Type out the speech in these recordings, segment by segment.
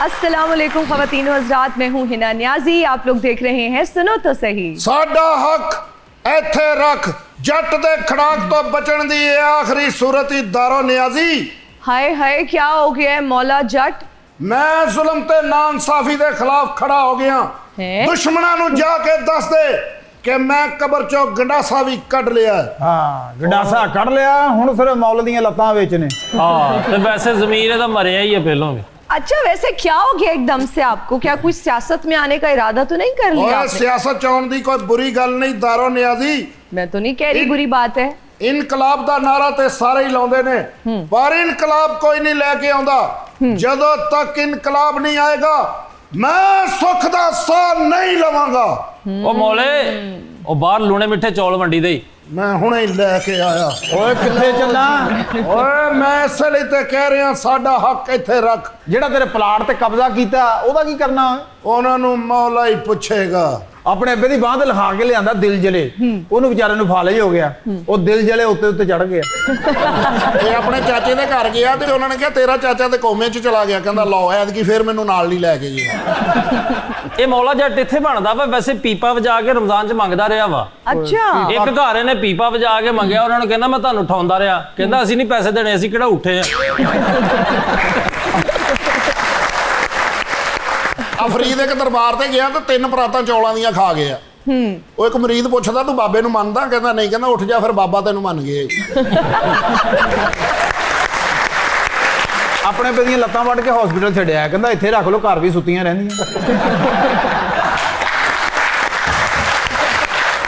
अस्सलामुअलैकुम ख़वातीन व हज़रात, मैं हूँ हिना न्याजी। आप लोग देख रहे हैं सुनो तो सही। साडा हक इत्थे रख, जट दे खड़ाक तो बचन दी ये आखिरी सूरत ही दारो न्याजी। हाय हाय, क्या हो गया है मौला जट? मैं जुल्म ते नाइंसाफी दे खिलाफ खड़ा हो गया। दुश्मनां नूं जाके दस दे कि मैं कबर चो गंडासा भी कढ़ लिया। हाँ, गंडासा कढ़ लिया, हुण सिर्फ मौल दीयां लत्तां विच ने। हाँ, ते वैसे ज़मीर दा मरिया ही है पहलों भी। अच्छा, वैसे क्या हो गया एकदम से आपको? क्या कुछ सियासत में आने का इरादा तो नहीं कर लिया आपने? सियासत चाहण दी कोई बुरी गल नहीं दारो न्याजी। मैं तो नहीं कह रही बुरी बात है। इनकलाब दा नारा ते सारे ही लाउंदे ने, पर इनकलाब कोई नहीं लेके आउंदा। जदों तक इनकलाब नहीं आएगा मैं सुख दा साह नहीं लवांगा। ओ मौले, ओ बाहर लूने मिठे चौल मंडी दे मैं हुणे ही लेके आया। ओए कित्थे चलना? ओए मैं इस लई ते कह रहा साडा हक इत्थे रख। जेड़ा तेरे प्लाट ते कब्जा कीता ओदा की करना है? उन्हां नूं मौला ही पुछेगा। अपने अब्बे दी बांह ते लिखा के लिआंदा दिल जले, ओनू बेचारे नूं फाले ही हो गया। ओ दिल जले उत्ते उत्ते चढ़ गया। ये अपने चाचे दे घर गया ते उन्होंने कहा तेरा चाचा ते कोमे च चला गया, कहंदा लो ऐतकी फिर मैनू नाल नहीं लैके गया। ये मौला जट इत्थे बनदा वा, वैसे पीपा वजा के रमजान च मंगदा रहा वा। अच्छा, एक घर इहने पीपा वजा के मंगया, उन्होंने कहंदा मैं तुहानू उठाउंदा रहा, कहंदा असीं नहीं पैसे देने, असीं किहड़ा उठे आ। फरीद एक दरबार ते गया तो 3 परातां चौलां दियां खा गया। वो एक मरीद पूछदा तू बाबे नूं मनदा? कहंदा नहीं। कहंदा उठ जा फिर बाबा तेनू मन गए। अपने अब्बे दियां लत्तां वड्ड के हॉस्पिटल छड्डिया, कहंदा इत्थे रख लो, घर भी सुत्तियां रहंदियां।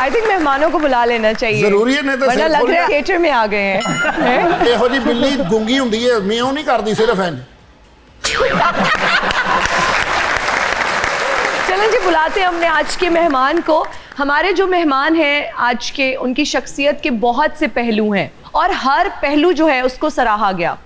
आई थिंक मेहमानों को बुला लेना चाहिए। जरूरी है, नहीं तो वरना लग रहा है थिएटर में आ गए हैं। इहो जी बिल्ली गूंगी हुंदी है, म्याऊं नहीं करदी, सिर्फ इंज। चलें जी, बुलाते हैं हमने आज के मेहमान को। हमारे जो मेहमान हैं आज के, उनकी शख्सियत के बहुत से पहलू हैं और हर पहलू जो है उसको सराहा गया।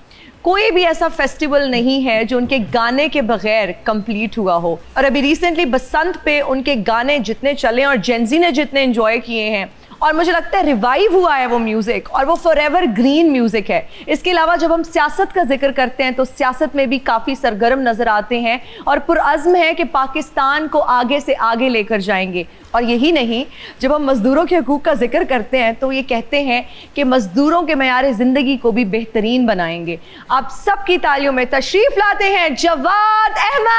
कोई भी ऐसा फेस्टिवल नहीं है जो उनके गाने के बगैर कंप्लीट हुआ हो। और अभी रिसेंटली बसंत पे उनके गाने जितने चले और जेंजी ने जितने एंजॉय किए हैं, और मुझे लगता है रिवाइव हुआ है वो म्यूज़िक, और वो फॉरएवर ग्रीन म्यूज़िक है। इसके अलावा जब हम सियासत का जिक्र करते हैं तो सियासत में भी काफ़ी सरगर्म नज़र आते हैं और पुरअज़्म है कि पाकिस्तान को आगे से आगे लेकर जाएंगे। और यही नहीं, जब हम मज़दूरों के हकूक़ का जिक्र करते हैं तो ये कहते हैं कि मज़दूरों के मयार ज़िंदगी को भी बेहतरीन बनाएंगे। आप सबकी तालियों में तशरीफ़ लाते हैं जवाद अहमद।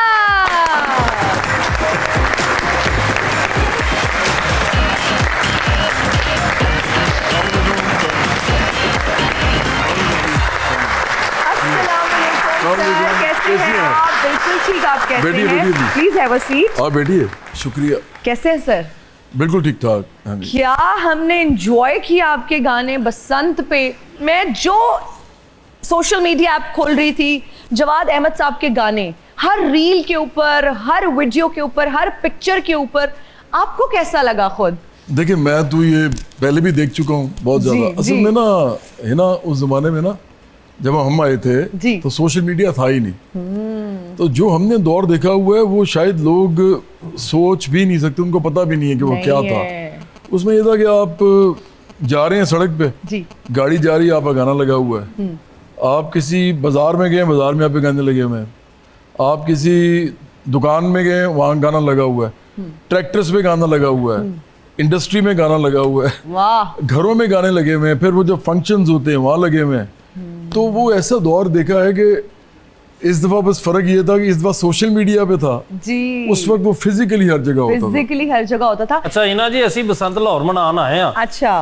कैसे हैं आप? बिल्कुल ठीक, आप कैसे हैं? Please have a seat. हाँ बैठिए, शुक्रिया। कैसे हैं सर? बिल्कुल ठीक ठाक। क्या हमने एंजॉय किया आपके गाने बसंत पे। मैं जो सोशल मीडिया ऐप खोल रही थी, जवाद अहमद साहब के गाने हर रील के ऊपर, हर वीडियो के ऊपर, हर पिक्चर के ऊपर। आपको कैसा लगा खुद? देखिए, मैं तो ये पहले भी देख चुका हूँ बहुत ज़्यादा। असल में ना है ना, उस ज़माने में ना जब हम आए थे तो सोशल मीडिया था ही नहीं। तो जो हमने दौर देखा हुआ है वो शायद लोग सोच भी नहीं सकते, उनको पता भी नहीं है कि वो क्या था। उसमें ये था कि आप जा रहे हैं सड़क पे, गाड़ी जा रही है, आपका गाना लगा हुआ है। आप किसी बाजार में गए, बाजार में आप पे गाने लगे हुए हैं। आप किसी दुकान में गए, वहाँ गाना लगा हुआ है। ट्रैक्टर्स पे गाना लगा हुआ है, इंडस्ट्री में गाना लगा हुआ है, वाह, घरों में गाने लगे हुए हैं, फिर वो जो फंक्शंस होते हैं वहाँ लगे हुए हैं। तो वो ऐसा दौर देखा है कि इस दफा बस फर्क ये था कि इस दफा सोशल मीडिया पे था जी, उस वक्त वो फिजिकली हर जगह होता था। फिजिकली हर जगह होता था। अच्छा इना जी, ਅਸੀਂ ਬਸੰਤ ਲਾਹੌਰ ਮਨਾਉਣ ਆਏ ਆ। अच्छा,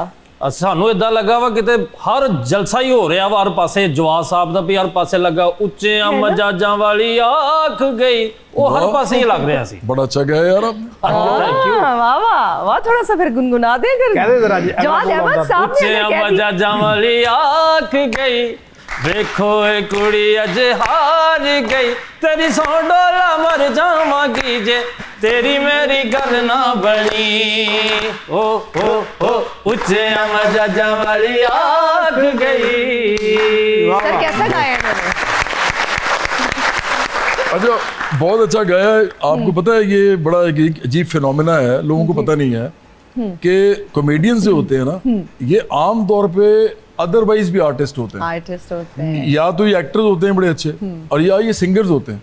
ਸਾਨੂੰ ਇਦਾਂ ਲੱਗਾ ਵਾ ਕਿਤੇ ਹਰ ਜਲਸਾ ਹੀ ਹੋ ਰਿਹਾ ਵਾ, ਹਰ ਪਾਸੇ ਜਵਾਦ ਸਾਹਿਬ ਦਾ ਵੀ ਹਰ ਪਾਸੇ ਲੱਗਾ, ਉੱਚਿਆਂ ਮਜਾਜਾਂ ਵਾਲੀ ਆਖ ਗਈ, ਉਹ ਹਰ ਪਾਸੇ ਹੀ ਲੱਗ ਰਿਹਾ ਸੀ। बड़ा अच्छा गया यार आप। वाह वाह वाह, थोड़ा सा फिर गुनगुना दे अगर। कह दे जरा जी, जवाद अहमद साहब ने ਉੱਚਿਆਂ ਮਜਾਜਾਂ ਵਾਲੀ ਆਖ ਗਈ, ਵੇਖੋ ਇਹ ਕੁੜੀ ਅੱਜ ਹਾਰ ਗਈ, ਤੇਰੀ ਸੌ ਡੋਲਾ ਮਰ ਜਾਵਾਂਗੀ ਜੇ तेरी मेरी गल ना बनी। ओ ओ ओ उच्चे मजाजा वाली आग गई। सर कैसा गाया है मैंने? अच्छा, बहुत अच्छा गाया है। आपको पता है ये बड़ा एक अजीब फिनोमेना है, लोगों को पता नहीं है कि कॉमेडियन से होते हैं ना, ये आम तौर पे अदरवाइज भी आर्टिस्ट होते हैं। आर्टिस्ट होते हैं, या तो ये एक्टर्स होते हैं बड़े अच्छे, और या ये सिंगर्स होते हैं,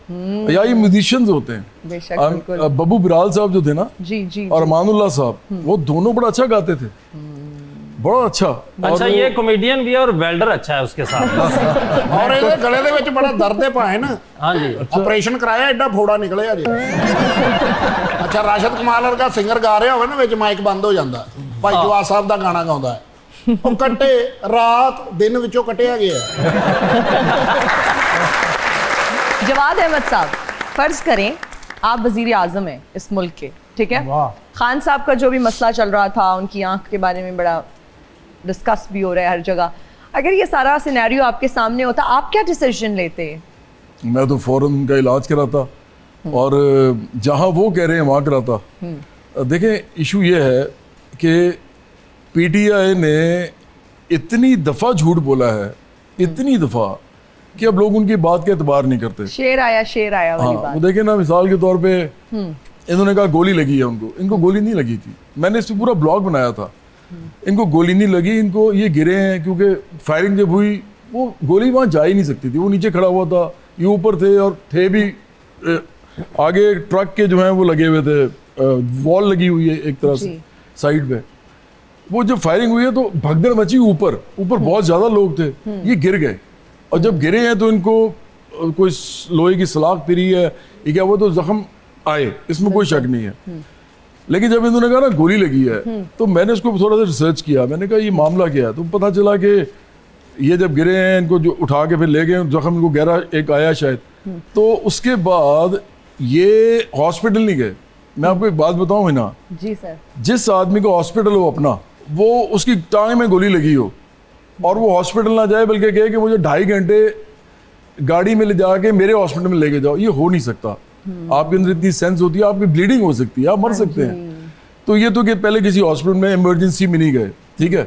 या ये म्यूजिशियंस होते हैं। बेशक, बिल्कुल। बब्बू बिराल साहब जो थे ना, जी जी और अमानुल्लाह साहब, वो दोनों बड़ा अच्छा गाते थे, बड़ा अच्छा। अच्छा, ये कॉमेडियन भी है और वेल्डर अच्छा है उसके साथ। और ਇਹਦੇ ਗਲੇ ਦੇ ਵਿੱਚ ਬੜਾ ਦਰਦ ਹੈ ਭਾਏ ਨਾ। हाँ जी, ਆਪਰੇਸ਼ਨ ਕਰਾਇਆ, ਐਡਾ ਫੋੜਾ ਨਿਕਲਿਆ ਜੇ। ਅੱਛਾ, ਰਾਸ਼ਦ ਕਮਾਲ ਵਰਗਾ ਸਿੰਗਰ ਗਾ ਰਿਹਾ ਹੋਵੇ ਨਾ, ਵਿੱਚ ਮਾਈਕ ਬੰਦ ਹੋ ਜਾਂਦਾ। ਭਾਈ ਜਵਾਦ ਸਾਹਿਬ ਦਾ ਗਾਣਾ ਗਾਉਂਦਾ ਹੈ, ਉਹ ਕੱਟੇ ਰਾਤ ਦਿਨ ਵਿੱਚੋਂ ਕੱਟਿਆ ਗਿਆ। जवाद अहमद साहब, फर्ज करें आप वजीर आजम हैं इस मुल्क के, ठीक है? खान साहब का जो भी मसला चल रहा था, उनकी आंख के बारे में बड़ा डिस्कस भी हो रहा है हर जगह, अगर ये सारा सिनेरियो आपके सामने होता, आप क्या डिसीजन लेते? मैं तो फौरन उनका इलाज कराता, और जहाँ वो कह रहे हैं वहाँ कराता। देखें, इशू ये है कि पीटीआई ने इतनी दफ़ा झूठ बोला है, इतनी दफ़ा, कि अब लोग उनकी बात के एतबार नहीं करते। शेर आया वाली हाँ, बात। वो देखें ना, मिसाल के तौर पे इन्होंने कहा गोली लगी है उनको, इनको गोली नहीं लगी थी। मैंने इस पर पूरा ब्लॉग बनाया था। इनको गोली नहीं लगी, इनको ये गिरे हैं क्योंकि फायरिंग जब हुई, वो गोली वहाँ जा ही नहीं सकती थी। वो नीचे खड़ा हुआ था, ये ऊपर थे, और थे भी आगे ट्रक के जो हैं वो लगे हुए थे, वॉल लगी हुई है एक तरह से साइड पे। वो जब फायरिंग हुई है तो भगदड़ मची, ऊपर बहुत ज़्यादा लोग थे, ये गिर गए। और जब गिरे हैं तो इनको कोई लोहे की सलाख फिरी है, ये क्या, वो तो जख्म आए, इसमें कोई शक नहीं है। लेकिन जब इन्होंने कहा ना गोली लगी है, तो मैंने उसको थोड़ा सा रिसर्च किया। मैंने कहा ये मामला क्या है, तो पता चला कि ये जब गिरे हैं, इनको जो उठा के फिर ले गए, जख्म इनको गहरा एक आया शायद, तो उसके बाद ये हॉस्पिटल नहीं गए। मैं आपको एक बात बताऊँ ना जी सर, जिस आदमी को हॉस्पिटल हो अपना, वो उसकी टांग में गोली लगी हो और वो हॉस्पिटल ना जाए, बल्कि कहे कि मुझे 2.5 घंटे गाड़ी में ले जाके मेरे हॉस्पिटल में लेके जाओ, ये हो नहीं सकता। आपके अंदर इतनी सेंस होती है, आपकी ब्लीडिंग हो सकती है, आप मर सकते हैं। तो ये तो कि पहले किसी हॉस्पिटल में इमरजेंसी में नहीं गए, ठीक है।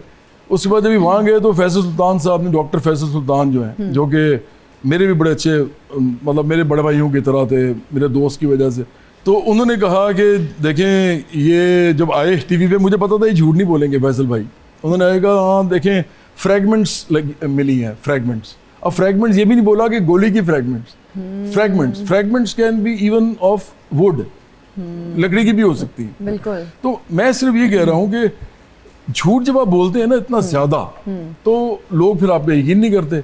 उसके बाद जब वहाँ गए तो फैसल सुल्तान साहब ने, डॉक्टर फैसल सुल्तान जो हैं, जो कि मेरे भी बड़े अच्छे, मतलब मेरे बड़े भाइयों की तरह थे, मेरे दोस्त की वजह से, तो उन्होंने कहा कि देखें, ये जब आए टीवी पे, मुझे पता था ये झूठ नहीं बोलेंगे फैसल भाई। उन्होंने कहा हाँ देखें, फ्रैगमेंट्स मिली हैं, फ्रैगमेंट्स। अब फ्रैगमेंट्स ये भी नहीं बोला कि गोली की fragments can be even of would, लकड़ी की भी हो सकती है। बिल्कुल। तो मैं सिर्फ ये कह रहा हूँ कि झूठ जब आप बोलते हैं ना इतना ज्यादा, तो लोग फिर आप पे यकीन नहीं करते।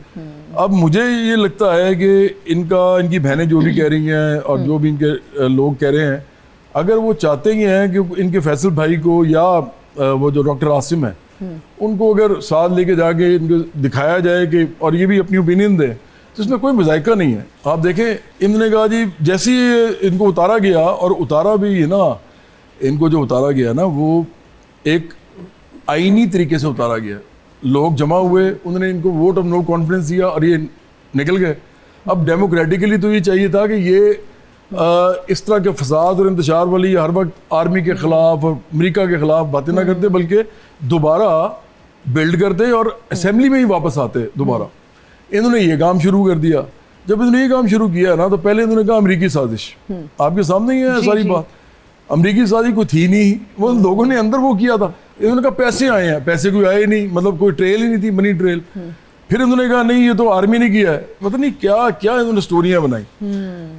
अब मुझे ये लगता है कि इनकी बहनें जो भी कह रही हैं और जो भी इनके लोग कह रहे हैं, अगर वो चाहते ही हैं कि इनके फैसल भाई को या वो जो डॉक्टर आसिम है उनको अगर साथ लेके जाके इनको दिखाया जाए कि, और ये भी अपनी ओपिनियन दें, तो इसमें कोई मजाइका नहीं है। आप देखें, इन्होंने कहा जी जैसे ही इनको उतारा गया, और उतारा भी है ना, इनको जो उतारा गया ना वो एक आईनी तरीके से उतारा गया। लोग जमा हुए, उन्होंने इनको वोट ऑफ नो कॉन्फिडेंस दिया और ये निकल गए। अब डेमोक्रेटिकली तो ये चाहिए था कि ये इस तरह के फसाद और इंतशार वाली हर वक्त आर्मी के ख़िलाफ़ और अमेरिका के ख़िलाफ़ बातें ना करते, बल्कि दोबारा बिल्ड करते और असेंबली में ही वापस आते दोबारा। इन्होंने ये काम शुरू कर दिया। जब इन्होंने ये काम शुरू किया ना, तो पहले इन्होंने कहा अमरीकी साजिश, आपके सामने ही है सारी बात। अमरीकी साजिश कोई थी नहीं, वो लोगों ने अंदर वो किया था। इन्होंने कहा पैसे आए हैं, पैसे कोई आए नहीं, मतलब कोई ट्रेल ही नहीं थी, मनी ट्रेल। फिर इन्होंने कहा नहीं ये तो आर्मी ने किया है, पता नहीं क्या क्या इन्होंने स्टोरियां बनाई।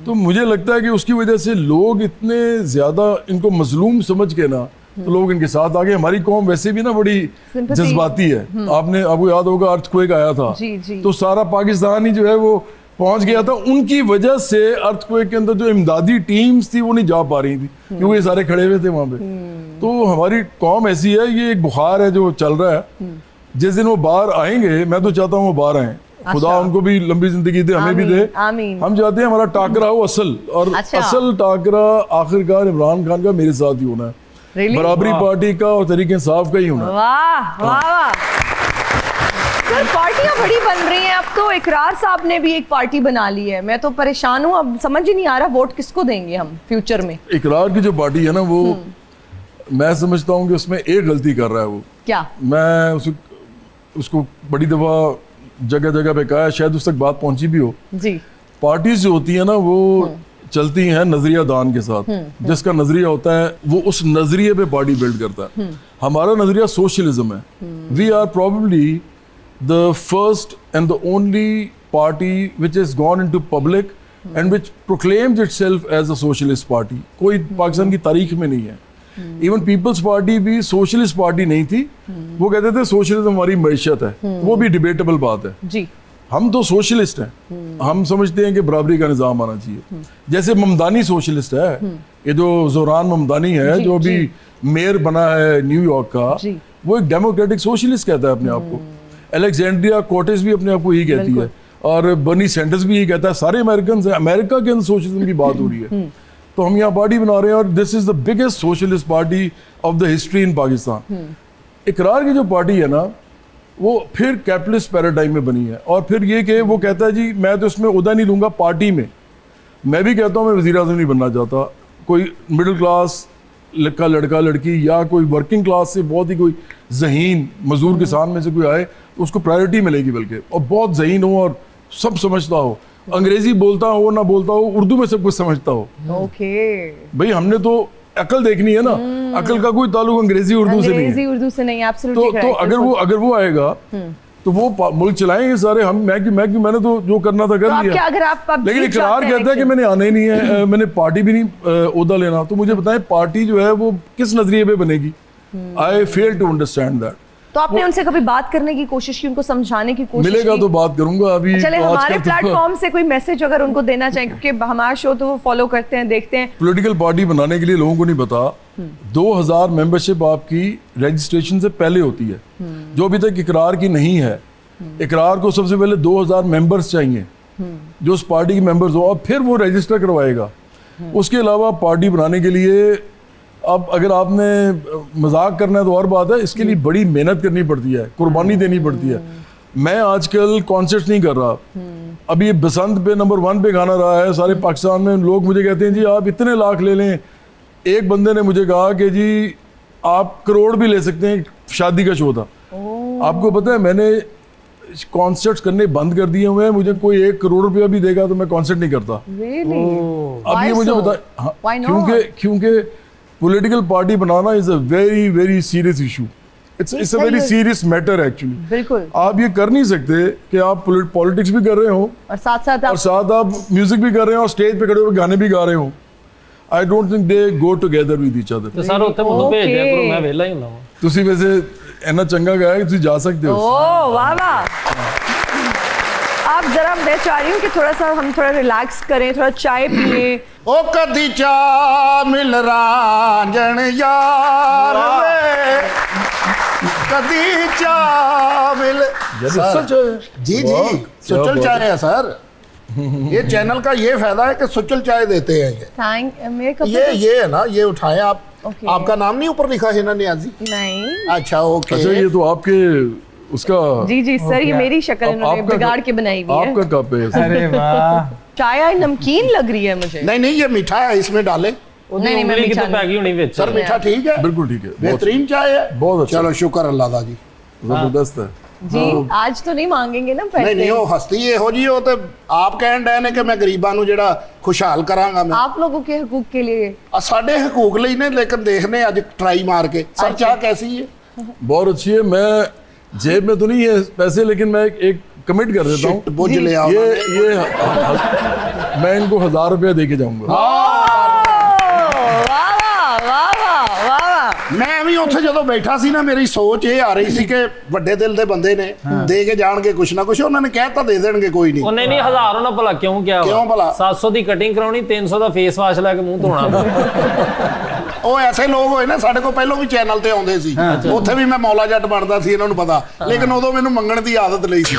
तो मुझे लगता है कि उसकी वजह से लोग इतने ज्यादा इनको मजलूम समझ के ना, तो लोग इनके साथ आ गए। हमारी कौम वैसे भी ना बड़ी जज्बाती है। आपको याद होगा अर्थक्वेक आया था, तो सारा पाकिस्तान ही जो है वो पहुंच गया था। उनकी वजह से अर्थक्वेक के अंदर जो इमदादी टीम्स थी वो नहीं जा पा रही थी, क्योंकि ये सारे खड़े हुए थे वहां पे। तो हमारी कौम ऐसी है, ये एक बुखार है जो चल रहा है। जिस दिन वो बाहर आएंगे, मैं तो चाहता हूँ वो बाहर आए, खुदा उनको भी लंबी जिंदगी दे, हमें भी दे। हम चाहते हैं हमारा टाकरा हो असल, और असल टाकरा आखिरकार इमरान खान का मेरे साथ ही होना है, बराबरी पार्टी का और तहरीक इंसाफ का ही होना है। वाह वाह वाह सर, पार्टियां बड़ी बन रही हैं। अब तो इकरार साहब ने भी एक पार्टी बना ली है। मैं तो परेशान हूँ, अब समझ ही नहीं आ रहा वोट किसको देंगे हम फ्यूचर में। इकरार की जो पार्टी है ना, वो मैं समझता हूँ कि उसमें एक गलती कर रहा है वो। क्या? मैं उसको बड़ी दफ़ा जगह जगह पे कहा है, शायद उस तक बात पहुंची भी हो जी। पार्टीज जो होती है ना, वो चलती हैं नजरिया दान के साथ। जिसका नजरिया होता है वो उस नजरिए पे पार्टी बिल्ड करता है। हमारा नजरिया सोशलिज्म है। We are probably the first and the only party which has gone into public and which proclaims itself as a socialist party. कोई पाकिस्तान की तारीख में नहीं है. इवन पीपल्स पार्टी भी सोशलिस्ट पार्टी नहीं थी. वो कहते थे सोशलिज्म हमारी मैशत है. वो भी डिबेटेबल बात है. जी. हम तो सोशलिस्ट हैं. हम समझते हैं कि बराबरी का निज़ाम आना चाहिए. जैसे ममदानी सोशलिस्ट है. ये जो जोरान ममदानी है जो अभी मेयर बना है न्यूयॉर्क का, वो एक डेमोक्रेटिक सोशलिस्ट कहता है अपने आप को. अलेक्जेंड्रिया कोर्टेस भी अपने आप को यही कहती है और बर्नी सैंडर्स भी यही कहता है. सारे अमेरिकन हैं. अमेरिका के अंदर सोशलिज्म की बात हो रही है. तो हम यहाँ पार्टी बना रहे हैं और this is the biggest socialist party of the history in Pakistan. इकरार की जो पार्टी है ना, वो फिर कैपिटलिस्ट पैराडाइम में बनी है. और फिर ये कि वो कहता है जी मैं तो इसमें उहदा नहीं लूँगा पार्टी में. मैं भी कहता हूँ मैं वज़ीर आज़म नहीं बनना चाहता. कोई मिडिल क्लास का लड़का लड़की या कोई वर्किंग क्लास से बहुत ही कोई ज़हीन मजदूर किसान में से कोई आए तो उसको प्रायोरिटी मिलेगी. बल्कि और बहुत ज़हीन हो और सब समझता हो, अंग्रेजी बोलता हो ना बोलता हो, उर्दू में सब कुछ समझता हो. ओके. भाई हमने तो अकल देखनी है ना. अकल का कोई ताल्लुक अंग्रेजी उर्दू से नहीं है. अंग्रेजी उर्दू से नहीं. एब्सोल्युटली. तो अगर वो आएगा तो वो मुल्क चलाएंगे सारे. हम मैंने तो जो करना था कर लिया. अगर आप लेकिन इकरार कहता है कि मैंने आना ही नहीं है, मैंने पार्टी भी नहीं ओहदा लेना. तो मुझे बताएं पार्टी जो है वो किस नजरिए पे बनेगी? आई फेल टू अंडरस्टैंड दैट. तो आपने उनसे कभी बात करने की कोशिश की, उनको समझाने की कोशिश मिलेगा की? तो बात करूंगा. अभी चले तो हमारे आजकल प्लेटफॉर्म से कोई मैसेज अगर उनको देना चाहें, क्योंकि हमारा शो तो वो फॉलो करते हैं, देखते हैं. पॉलिटिकल पार्टी बनाने के लिए लोगों को नहीं पता 2000 मेंबरशिप आपकी रजिस्ट्रेशन से पहले होती है, जो अभी तक इकरार की नहीं है. इकरार को सबसे पहले 2000 मेंबर्स चाहिए जो उस पार्टी के मेंबर्स हो, और फिर वो रजिस्टर करवाएगा. उसके अलावा पार्टी बनाने के लिए अब अगर आपने मजाक करना है तो और बात है. इसके लिए बड़ी मेहनत करनी पड़ती है, कुर्बानी देनी पड़ती है. मैं आजकल कॉन्सर्ट्स नहीं कर रहा. अभी बसंत पे नंबर 1 पे गाना रहा है सारे पाकिस्तान में. लोग मुझे कहते हैं जी आप इतने लाख ले लें. एक बंदे ने मुझे कहा कि जी आप करोड़ भी ले सकते हैं. शादी का शो था. आपको पता है मैंने कॉन्सर्ट्स करने बंद कर दिए हुए हैं. मुझे कोई 1 करोड़ रुपया भी देगा तो मैं कॉन्सर्ट नहीं करता. अब ये मुझे बताए क्योंकि political party banana is a very very serious issue. It's a very serious matter actually. बिल्कुल. आप ये कर नहीं सकते कि आप पॉलिटिक्स भी कर रहे हो और साथ आप म्यूजिक भी कर रहे हो और स्टेज पे खड़े होकर गाने भी गा रहे हो. I don't think they go together with each other. ਤੇ ਸਰ ਉੱਥੇ ਮੈਨੂੰ ਭੇਜ ਦਿਆ ਕਰੋ, ਮੈਂ ਵਿਹਲਾ ਹੀ ਹੁੰਦਾ ਹਾਂ. ਤੁਸੀਂ ਵੈਸੇ ਇੰਨਾ ਚੰਗਾ ਗਾਇਆ ਕਿ ਤੁਸੀਂ ਜਾ ਸਕਦੇ ਹੋ. ओह वाह वाह. आप जरा, मैं चाह रही हूँ कि हम थोड़ा रिलैक्स करें, थोड़ा चाय पिए. ओ कदी चा मिल रांझण यार वे, कदी चा मिल. सच है. जी जी सुचल चाय है सर. ये चैनल का ये फायदा है कि सुचल चाय देते हैं. थैंक मेरे कप ये है ना, ये उठाएं आप. Okay. आपका नाम नहीं ऊपर लिखा है ना नियाजी? नहीं. अच्छा ओके. अच्छा ये तो आपके उसका. जी जी सर, ये मेरी शक्ल इन्होंने बिगाड़ के बनाई हुई है. आपका कप है. अरे वाह. चाय नमकीन लग रही है मुझे. नहीं ये मीठा है, इसमें डाले. नहीं मैं ਉਂਗਲੀ मीठा ਕਿਤੇ ਪੈ ਗਈ ਹੋਣੀ ਵਿੱਚ. सर मीठा ठीक है, बिल्कुल ठीक है. बेहतरीन चाय है. बहुत अच्छा. चलो शुक्र अल्लाह का जी. जबरदस्त है. जी. आज तो नहीं मांगेंगे ना पैसे. नहीं वो हस्ती ਇਹੋ ਜੀ ਉਹ ਤੇ ਆਪ ਕਹਿਣ ਡਏ ਨੇ ਕਿ ਮੈਂ ਗਰੀਬਾਂ ਨੂੰ ਜਿਹੜਾ ਖੁਸ਼ਹਾਲ ਕਰਾਂਗਾ ਮੈਂ. आप लोगों के हकूक के लिए. ਸਾਡੇ ਹਕੂਕ ਲਈ ਨੇ, ਲੇਕਿन देखने ਅੱਜ ट्राई मार के. सर चाय कैसी है? बहुत अच्छी है. मैं जेब में तो नहीं है पैसे, लेकिन मैं एक कमिट कर देता Shit, हूँ. बोझ ले आओ. ये मैं इनको 1000 रुपया दे के जाऊंगा. ਮੈਂ ਵੀ ਉੱਥੇ ਜਦੋਂ ਬੈਠਾ ਸੀ ਨਾ, ਮੇਰੀ ਸੋਚ ਇਹ ਆ ਰਹੀ ਸੀ ਕਿ ਵੱਡੇ ਦਿਲ ਦੇ ਬੰਦੇ ਨੇ, ਦੇ ਕੇ ਜਾਣਗੇ ਕੁਛ ਨਾ ਕੁਛ. ਉਹਨਾਂ ਨੇ ਕਹਿਤਾ ਦੇ ਦੇਣਗੇ ਕੋਈ ਨਹੀਂ. ਉਹ ਨਹੀਂ 1000 ਉਹਨਾਂ ਭਲਾ ਕਿਉਂ ਕਿਹਾ? ਕਿਉਂ ਭਲਾ? 700 ਦੀ ਕਟਿੰਗ ਕਰਾਉਣੀ, 300 ਦਾ ਫੇਸ ਵਾਸ਼ ਲੈ ਕੇ ਮੂੰਹ ਧੋਣਾ. ਉਹ ਐਸੇ ਲੋਕ ਹੋਏ ਨਾ, ਸਾਡੇ ਕੋਲ ਪਹਿਲਾਂ ਵੀ ਚੈਨਲ ਤੇ ਆਉਂਦੇ ਸੀ. ਉੱਥੇ ਵੀ ਮੈਂ ਮੌਲਾ ਜੱਟ ਬਣਦਾ ਸੀ, ਇਹਨਾਂ ਨੂੰ ਪਤਾ. ਲੇਕਿਨ ਉਦੋਂ ਮੈਨੂੰ ਮੰਗਣ ਦੀ ਆਦਤ ਲਈ ਸੀ.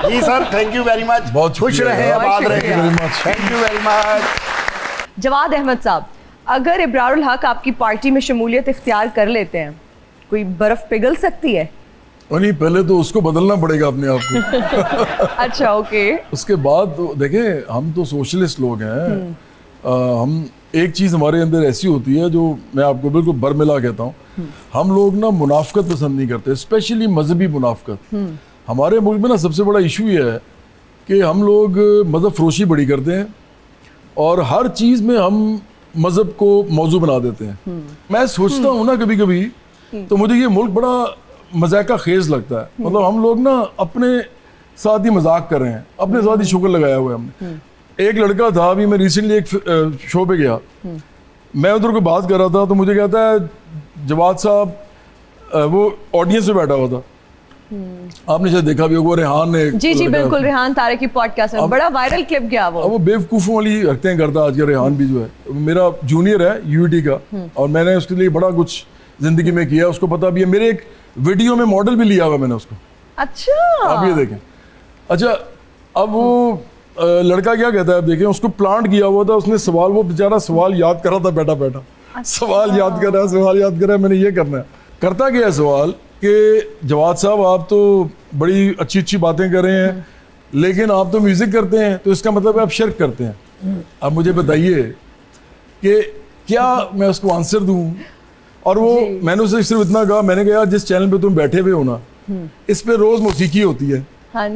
ਜੀ sir thank you very much. ਬਹੁਤ खुश रहे, आबाद रहे. Thank you very much. Jawad Ahmed साहब, अगर इब्रारुल हक आपकी पार्टी में शमूलियत इख्तियार कर लेते हैं, कोई बर्फ पिघल सकती है? और नहीं, पहले तो उसको बदलना पड़ेगा अपने आप को. अच्छा ओके. उसके बाद तो देखें, हम तो सोशलिस्ट लोग हैं. हम एक चीज़ हमारे अंदर ऐसी होती है जो मैं आपको बिल्कुल बरमिला कहता हूँ. हम लोग ना मुनाफकत पसंद नहीं करते, स्पेशली मजहबी मुनाफकत. हमारे मुल्क में ना सबसे बड़ा इशू ये है कि हम लोग मज़हब फरोशी बड़ी करते हैं और हर चीज़ में हम मज़हब को मौजू बना देते हैं. मैं सोचता हूँ ना कभी कभी तो मुझे ये मुल्क बड़ा मजाक का खेज लगता है, मतलब हम लोग ना अपने साथ ही मजाक कर रहे हैं, अपने साथ ही शुक्र लगाया हुआ है हमने। एक लड़का था, अभी मैं रिसेंटली एक शो पे गया, मैं उधर कोई बात कर रहा था तो मुझे कहता है जवाद साहब, वो ऑडियंस में बैठा हुआ था, आपने शायद देखा भी होगा, वो रेहान ने जी जी बिल्कुल, रेहान तारे की पॉडकास्ट में बड़ा वायरल क्लिप गया वो। अब वो बेवकूफ़ों वाली हरकतें करता आज का रेहान भी, जो है मेरा जूनियर है यूईटी का, और मैंने उसके लिए बड़ा कुछ जिंदगी में किया, उसको पता भी है, मेरे एक वीडियो में मॉडल भी लिया हुआ मैंने उसको। अच्छा, आप ये देखें। अच्छा, अब वो लड़का क्या कहता है, अब देखें, उसको प्लांट किया हुआ था, उसने सवाल, वो बेचारा सवाल याद कर रहा था बैठा बैठा, सवाल याद कर रहा है, सवाल याद कर रहा है, मैंने ये करना है। करता क्या है सवाल कि जवाद साहब आप तो बड़ी अच्छी अच्छी बातें कर रहे हैं, लेकिन आप तो म्यूज़िक करते हैं, तो इसका मतलब है आप शिर्क करते हैं। अब मुझे बताइए कि क्या मैं उसको आंसर दूं? और वो मैंने उसे सिर्फ इतना कहा, मैंने कहा जिस चैनल पे तुम बैठे हुए हो ना, इस पे रोज मौसीकी होती है,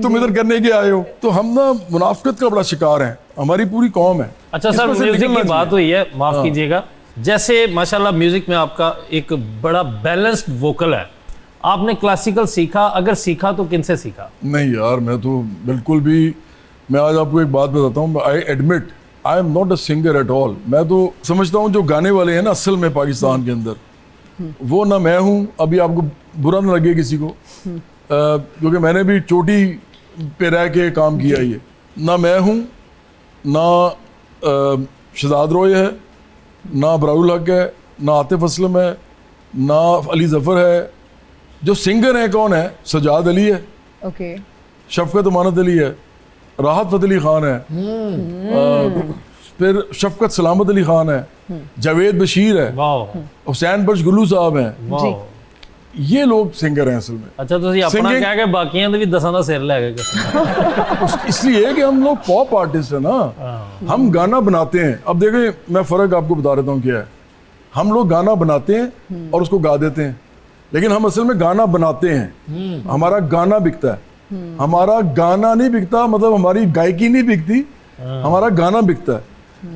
तुम इधर करने के आए हो, तो हम ना मुनाफिकत का बड़ा शिकार हैं, हमारी पूरी कौम है। अच्छा सर, म्यूजिक की बात हुई है, माफ कीजिएगा, जैसे माशाल्लाह म्यूजिक में आपका एक बड़ा बैलेंस्ड वोकल है, आपने क्लासिकल सीखा? अगर सीखा तो किन से सीखा? नहीं यार, मैं तो बिल्कुल भी, मैं आज आपको एक बात बताता हूँ, I admit I am not a singer at all. मैं तो समझता हूँ जो गाने वाले हैं ना असल में पाकिस्तान के अंदर, वो ना मैं हूँ, अभी आपको बुरा ना लगे किसी को, क्योंकि मैंने भी चोटी पे रह के काम किया, ये ना मैं हूँ, ना शहजाद रोय है, ना बराउल हक है, ना आतिफ असलम है, ना अली जफ़र है। जो सिंगर हैं कौन है? सजाद अली है, ओके, शफकत अमानत अली है, राहत फ़तेह अली खान है, फिर शफकत सलामत अली खान है, जावेद बशीर है, हुसैन बख्श गुल्लू साहब हैं, ये लोग सिंगर हैं असल में। अच्छा, ਤੁਸੀਂ ਆਪਣਾ ਕਹਿ ਕੇ ਬਾਕੀਆਂ ਦੇ ਵੀ ਦਸਾਂ ਦਾ ਸਿਰ ਲੈ ਗਏ। इसलिए कि हम लोग पॉप आर्टिस्ट हैं ना, हम गाना बनाते हैं। अब देखें, मैं फ़र्क आपको बता देता हूँ क्या है। हम लोग गाना बनाते हैं और उसको गा देते हैं, लेकिन हम असल में गाना बनाते हैं, हमारा गाना बिकता है। हमारा गाना नहीं बिकता, मतलब हमारी गायकी नहीं बिकती, हमारा गाना बिकता है।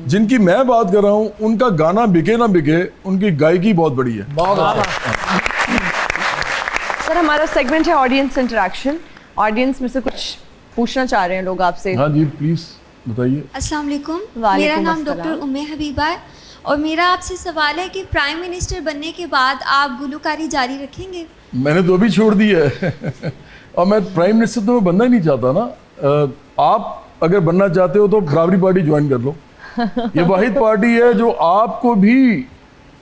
जिनकी मैं बात कर रहा हूँ, उनका गाना बिके ना बिके, उनकी गायकी बहुत बड़ी है। सर, हमारा सेगमेंट है ऑडियंस इंटरेक्शन। ऑडियंस में से कुछ पूछना चाह रहे हैं लोग आपसे। हाँ जी, प्लीज बताइए। अस्सलाम वालेकुम, वालेकुम मेरा नाम अस्सलाम। डॉक्टर उम्मे हबीबा है और मेरा आपसे सवाल है कि प्राइम मिनिस्टर बनने के बाद आप गुलकारी जारी रखेंगे? मैंने तो अभी छोड़ दी है और मैं प्राइम मिनिस्टर तो मैं बनना ही नहीं चाहता ना। आप अगर बनना चाहते हो तो बराबरी पार्टी ज्वाइन कर लो। ये वाहिद पार्टी है जो आपको भी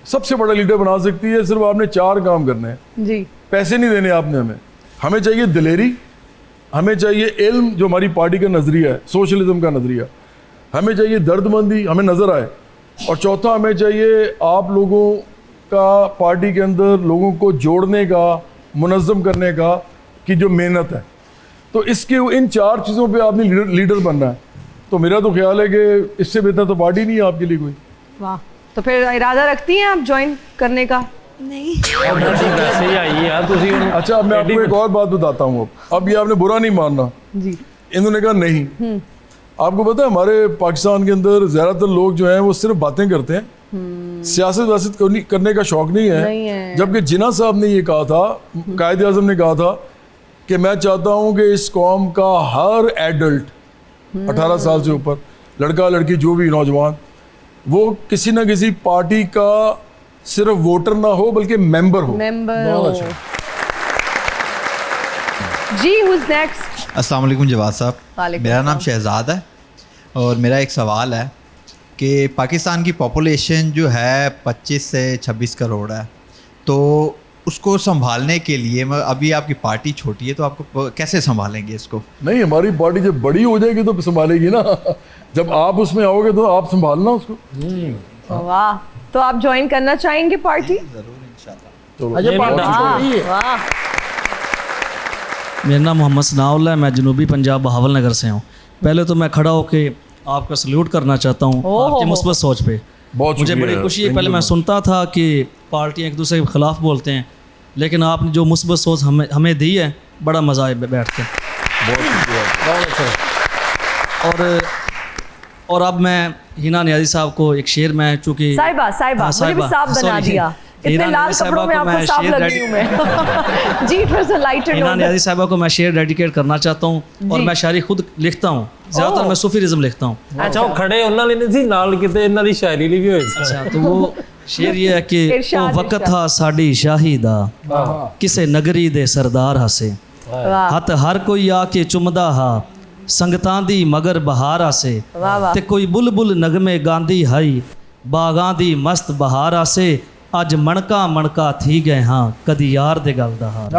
सबसे बड़ा लीडर बना सकती है। सिर्फ आपने 4 काम करने हैं जी। पैसे नहीं देने आपने, हमें चाहिए दिलेरी, हमें चाहिए इल्म जो हमारी पार्टी का नज़रिया है, सोशलिज्म का नज़रिया, हमें चाहिए दर्दमंदी हमें नज़र आए, और चौथा हमें चाहिए आप लोगों का पार्टी के अंदर लोगों को जोड़ने का, मुनज़्ज़म करने का की जो मेहनत है। तो इसके इन 4 चीज़ों पे आपने लीडर बनना है। तो मेरा तो ख्याल है कि इससे बेहतर तो पार्टी नहीं है आपके लिए कोई। वाह, तो फिर इरादा रखती हैं आप ज्वाइन करने का? नहीं। वैसे ही आई यार तुसी। अच्छा, मैं आपको एक और बात बताता हूँ। अब ये आपने बुरा नहीं मानना जी। इन्होंने कहा नहीं। आपको पता है हमारे पाकिस्तान के अंदर ज़्यादातर लोग जो हैं वो सिर्फ बातें करते हैं, सियासत वासत करने का शौक नहीं है। जबकि जिन्ना साहब ने ये कहा था, कायद आज़म ने कहा था कि मैं चाहता हूँ कि इस कौम का हर एडल्ट 18 साल से ऊपर, लड़का लड़की जो भी नौजवान, वो किसी ना किसी पार्टी का सिर्फ वोटर ना हो बल्कि मेंबर हो। जी, who's next? अस्सलाम वालेकुम जवाद साहब, वालेकुम मेरा नाम अस्सलाम। शहजाद है और मेरा एक सवाल है कि पाकिस्तान की पॉपुलेशन जो है 25 से 26 करोड़ है, तो उसको संभालने के लिए अभी आपकी पार्टी छोटी है, तो आपको कैसे संभालेंगे इसको? नहीं, हमारी पार्टी जब बड़ी हो जाएगी तो संभालेगी ना। जब आप उसमें आओगे तो आप संभालना उसको। वाह, तो आप ज्वाइन करना चाहेंगे पार्टी? मेरा नाम मोहम्मद सनाउल्लाह है, मैं जनूबी पंजाब बहावल नगर से हूँ। पहले तो मैं खड़ा होके आपका सल्यूट करना चाहता हूँ आपकी मुस्बत सोच पे। मुझे बड़ी खुशी है। पहले मैं सुनता था कि पार्टियाँ एक दूसरे के खिलाफ बोलते हैं, लेकिन आपने जो मुस्बत सोच हमें दी है, बड़ा मज़ा आया बैठ के। और अब मैं हिना नियाज़ी साहब को एक शेर में, चूँकि साहिबा मुझे भी साहब बना दिया। इतने हीना लाल नियाज़ी कपड़ों में साहिबा को आपको मैं साफ शेर लग रही हूँ मैं जी थोड़ा सा लाइटर हीना नियाज़ी साहिबा को मैं शेर डेडिकेट करना चाहता हूँ और जी। मैं शायरी खुद लिखता हूँ, ज़्यादातर मैं सूफी रिज़म लिखता हूँ। ਅੱਛਾ ਉਹ ਖੜੇ ਉਹਨਾਂ ਲਈ ਨਹੀਂ ਸੀ ਨਾਲ ਕਿਤੇ ਇਹਨਾਂ ਦੀ ਸ਼ਾਇਰੀ ਲਈ ਵੀ ਹੋਏ ਸੀ अच्छा तो वो शेर ये है कि इरशाद, वो वक्त था साड़ी शाही दा किसे नगरी दे सरदार हसे वाह हत हर कोई आके चुमदा हा संगतां दी मगर बहार आसे वाह वाह ते कोई बुलबुल नगमे गांदी हाई बागां दी मस्त बहार आसे अज मणका मणका थी गए हाँ कदी यार दे गल दा हार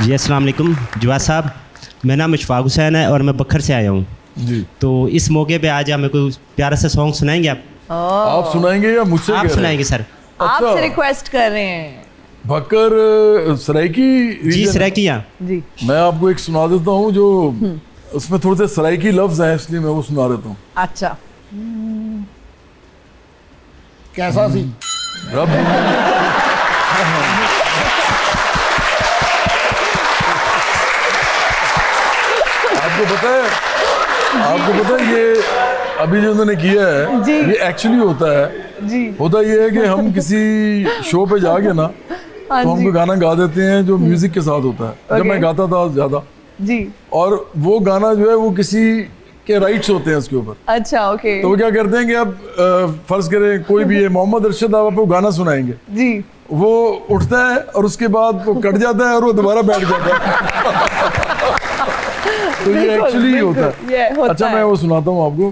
जी अस्सलाम वालेकुम जवाद साहब, मेरा नाम इशफाक हुसैन है और मैं बखर से आया हूँ। जी तो इस मौके पे आज आप मेरे को प्यारा सा सॉन्ग सुनाएंगे आप? आप सुनाएंगे या मुझसे आप कह रहे हैं? सुनाएंगे सर। आपसे रिक्वेस्ट कर रहे हैं भक्कर सराइकी जी region है। सराइकिया। जी मैं आपको एक सुना देता हूँ जो उसमें थोड़े से सराइकी लफ्ज हैं, इसलिए मैं वो सुना देता हूँ। अच्छा कैसा सी रब आपको पता है ये अभी जो उन्होंने किया है जी। ये एक्चुअली होता है। जी होता ये है कि हम किसी शो पे जाके ना हाँ तो हम जी कोई गाना गा देते हैं जो म्यूजिक के साथ होता है। जब मैं गाता था ज्यादा, जी और वो गाना जो है वो किसी के राइट्स होते हैं उसके ऊपर। अच्छा ओके तो वो क्या करते हैं कि अब फर्ज करें कोई भी है, मोहम्मद अरशद आप आपको गाना सुनाएंगे, जी वो उठता है और उसके बाद वो कट जाता है और वो दोबारा बैठ जाता है। तो ये बिल्कुल, एक्चुअली होता बिल्कुल, ये है। होता अच्छा है। मैं वो सुनाता हूँ आपको।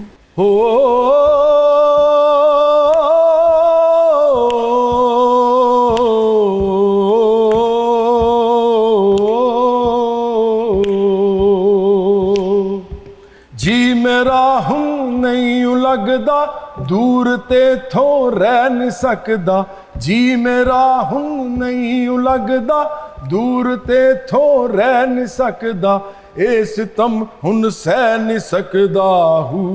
जी मेरा हूं नहीं लगदा दूर ते थो रह नहीं सकदा, जी मेरा हूं नहीं लगदा दूर ते थो रह नहीं सकदा, ए सितम हुन सह नहीं सकदा हूं,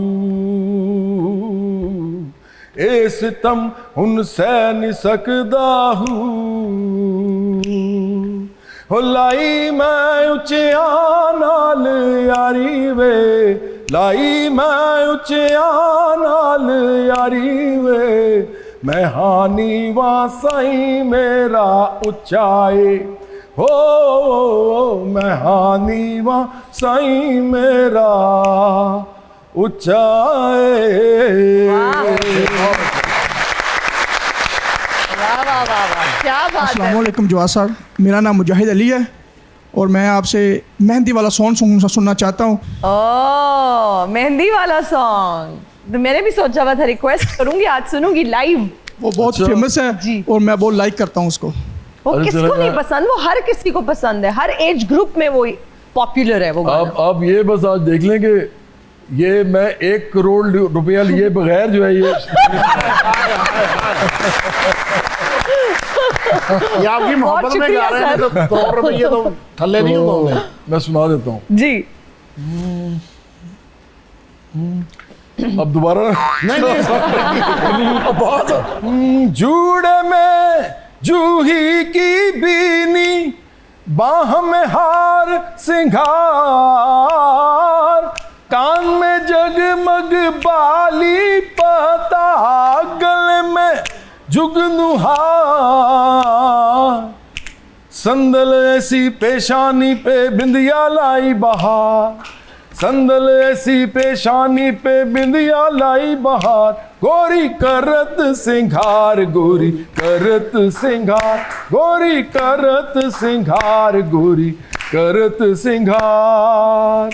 ए सितम हुन सह नहीं सकदा हूं। हो लाई मैं उचिया नाल यारी वे, लाई मैं उचिया नाल यारी वे, मैं हानी वा साईं मेरा उचाए, हो मैं हानी वा साईं मेरा उचाए। वाह वाह वाह वाह क्या बात है। अस्सलाम वालेकुम जवाद साहब, मेरा नाम मुजाहिद अली है और मैं आपसे मेहंदी वाला सॉन्ग सुनना चाहता हूँ। ओह मेहंदी वाला सॉन्ग तो मैंने भी सोचा हुआ था रिक्वेस्ट करूंगी, आज सुनूंगी लाइव। वो बहुत फेमस है जी। और मैं बहुत लाइक करता हूँ उसको। वो अरे किसको जरा- नहीं पसंद, वो हर किसी को पसंद है, हर एज ग्रुप में वो पॉपुलर है वो गाना। आप ये बस आज देख लें कि ये मैं 1 करोड़ रुपया लिए बगैर जो है ये आपकी मोहब्बत में गा रहे हैं तो करोड़ रुपये तो थल्ले नहीं होंगे। मैं सुना देता हूँ। जी अब दोबारा नहीं बहुत जूड़े में जूही की बीनी, बाह में हार सिंगार, कान में जगमग बाली पता, गले में जुगनू हार, संदल ऐसी पेशानी पे बिंदिया लाई बहार, संदल ऐसी पेशानी पे बिंदिया लाई बहार, गोरी करत सिंगार, गोरी करत सिंगार, गोरी करत सिंगार, गोरी करत सिंगार,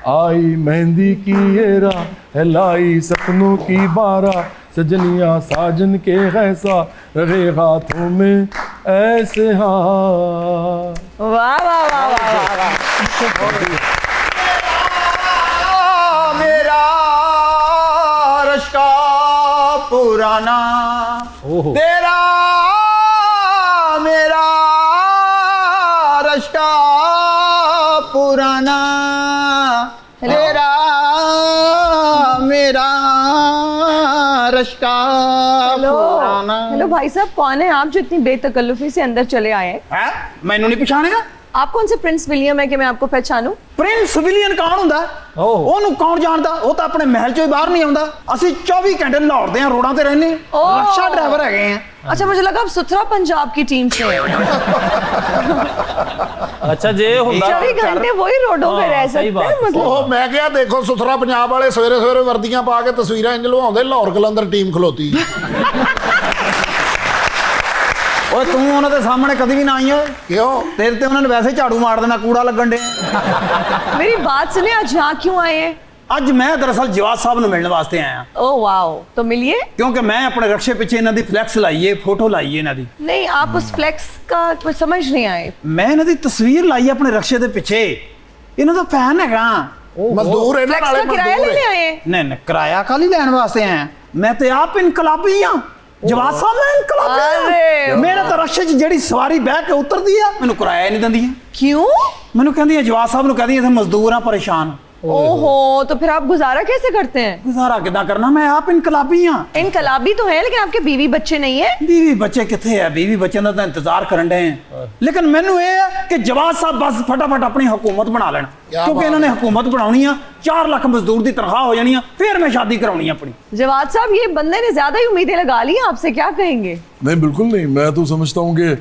आई मेहंदी की ये राह लाई सपनों की बारा, सजनिया साजन के ऐसा रहे हाथों में ऐसे हाथ। वाह वाह वाह वाह वाह वाह। मेरा रश्का पुराना तेरा, मेरा रश्का पुराना तेरा, मेरा रश्का पुराना। हेलो भाई साहब, कौन है आप जो इतनी बेतकल्लुफी से अंदर चले आए हैं? है मैनू नहीं पछाणिया? आप कौन से प्रिंस विलियम है कि मैं आपको पहचानूं? ਪ੍ਰਿੰਸ ਵਿਲੀਅਮ ਕੌਣ ਹੁੰਦਾ? ਉਹਨੂੰ ਕੌਣ ਜਾਣਦਾ? ਉਹ ਤਾਂ ਆਪਣੇ ਮਹਿਲ ਚੋਂ ਹੀ ਬਾਹਰ ਨਹੀਂ ਆਉਂਦਾ। ਅਸੀਂ 24 ਘੰਟੇ ਲਾਹੌਰ ਦੇ ਰੋਡਾਂ ਤੇ ਰਹਿੰਦੇ ਹਾਂ, ਰਕਸ਼ਾ ਡਰਾਈਵਰ ਹੈਗੇ ਆ। अच्छा, मुझे लगा आप सुथरा पंजाब की टीम से हैं। अच्छा जे ਹੁੰਦਾ 24 घंटे वही रोडों पे रह सकते हैं मतलब। ਉਹ ਮੈਂ ਕਿਹਾ ਦੇਖੋ ਸੁਥਰਾ ਪੰਜਾਬ ਵਾਲੇ ਸਵੇਰੇ ਸਵੇਰੇ ਵਰਦੀਆਂ ਪਾ ਕੇ ਤਸਵੀਰਾਂ ਇੰਜ ਲਵਾਉਂਦੇ, ਲਾਹੌਰ ਕਲੰਦਰ ਟੀਮ ਖਲੋਤੀ। ਓਏ ਤੂੰ ਉਹਨਾਂ ਦੇ ਸਾਹਮਣੇ ਕਦੀ ਵੀ ਨਾ ਆਈ ਓਏ। ਕਿਉਂ? ਤੇਰੇ ਤੇ ਉਹਨਾਂ ਨੇ ਵੈਸੇ ਝਾੜੂ ਮਾਰ ਦੇਣਾ, ਕੂੜਾ ਲੱਗਣ ਦੇ। मेरी बात सुनिए, आज यहाँ क्यों आए हैं? ਅੱਜ ਮੈਂ ਦਰਅਸਲ ਜਵਾਦ ਸਾਹਿਬ ਨੂੰ ਮਿਲਣ ਵਾਸਤੇ ਆਇਆ, ओह वाओ, तो मिलिए। ਕਿਉਂਕਿ ਮੈਂ ਆਪਣੇ ਰਕਸ਼ੇ ਪਿੱਛੇ ਇਹਨਾਂ ਦੀ ਫਲੈਕਸ ਲਾਈਏ, ਫੋਟੋ ਲਾਈਏ ਇਹਨਾਂ ਦੀ। नहीं, आप उस फ्लेक्स का कुछ समझ नहीं आए। ਮੈਂ ਇਹਨਾਂ ਦੀ ਤਸਵੀਰ ਲਾਈ ਆਪਣੇ ਰਕਸ਼ੇ ਦੇ ਪਿੱਛੇ, ਇਹਨਾਂ ਦਾ ਫੈਨ ਹੈਗਾ। ਮਜ਼ਦੂਰ ਇਹਨਾਂ फ्लेक्स ਨਾਲੇ का किराया ਮਜ਼ਦੂਰ लेने ਹੈ। आए हैं? ਨਹੀਂ ਨਹੀਂ, ਕਿਰਾਇਆ ਕਾਲੀ ਲੈਣ ਵਾਸਤੇ ਆਇਆ। ਮੈਂ ਤੇ ਆਪ ਇਨਕਲਾਬੀ ਆ। ਜਵਾਦ ਸਾਹਿਬ ਮੈਂ ਇਨਕਲਾਬੀ ਅਰੇ ਆ। ਮੇਰੇ ਤਾਂ ਰਕਸ਼ੇ 'ਚ ਜਿਹੜੀ ਸਵਾਰੀ ਬਹਿ ਕੇ ਉਤਰਦੀ ਆ, ਮੈਨੂੰ ਕਿਰਾਇਆ ਹੀ ਨਹੀਂ ਦਿੰਦੀ। क्यों? ਮੈਨੂੰ ਕਹਿੰਦੀ ਆ, ਜਵਾਦ ਸਾਹਿਬ ਨੂੰ ਕਹਿੰਦੀ ਇੱਥੇ ਮਜ਼ਦੂਰ ਆ, ਪਰੇਸ਼ਾਨ। ओहो, तो फिर आप गुजारा कैसे करते हैं? ਗੁਜ਼ਾਰਾ ਕਿੱਦਾਂ ਕਰਨਾ? ਮੈਂ ਆਪ ਇਨਕਲਾਬੀ ਆ। इनकलाबी तो है, लेकिन आपके बीवी बच्चे नहीं है। बीवी बच्चे कितने है? बीवी बच्चे का तो इंतजार करन डे हैं, लेकिन मैनू ये है कि जवाद साहब बस फटाफट अपनी हुकूमत बना लेना, क्योंकि इन्होंने हुकूमत बनानी है। 4 लाख मजदूर की तनख्वाह हो जानी है, फिर मैं शादी करानी अपनी। जवाद साहब, ये बंदे ने ज्यादा ही उम्मीदें लगा ली हैं आपसे, क्या कहेंगे? नहीं बिल्कुल नहीं, मैं तो समझता हूँ कि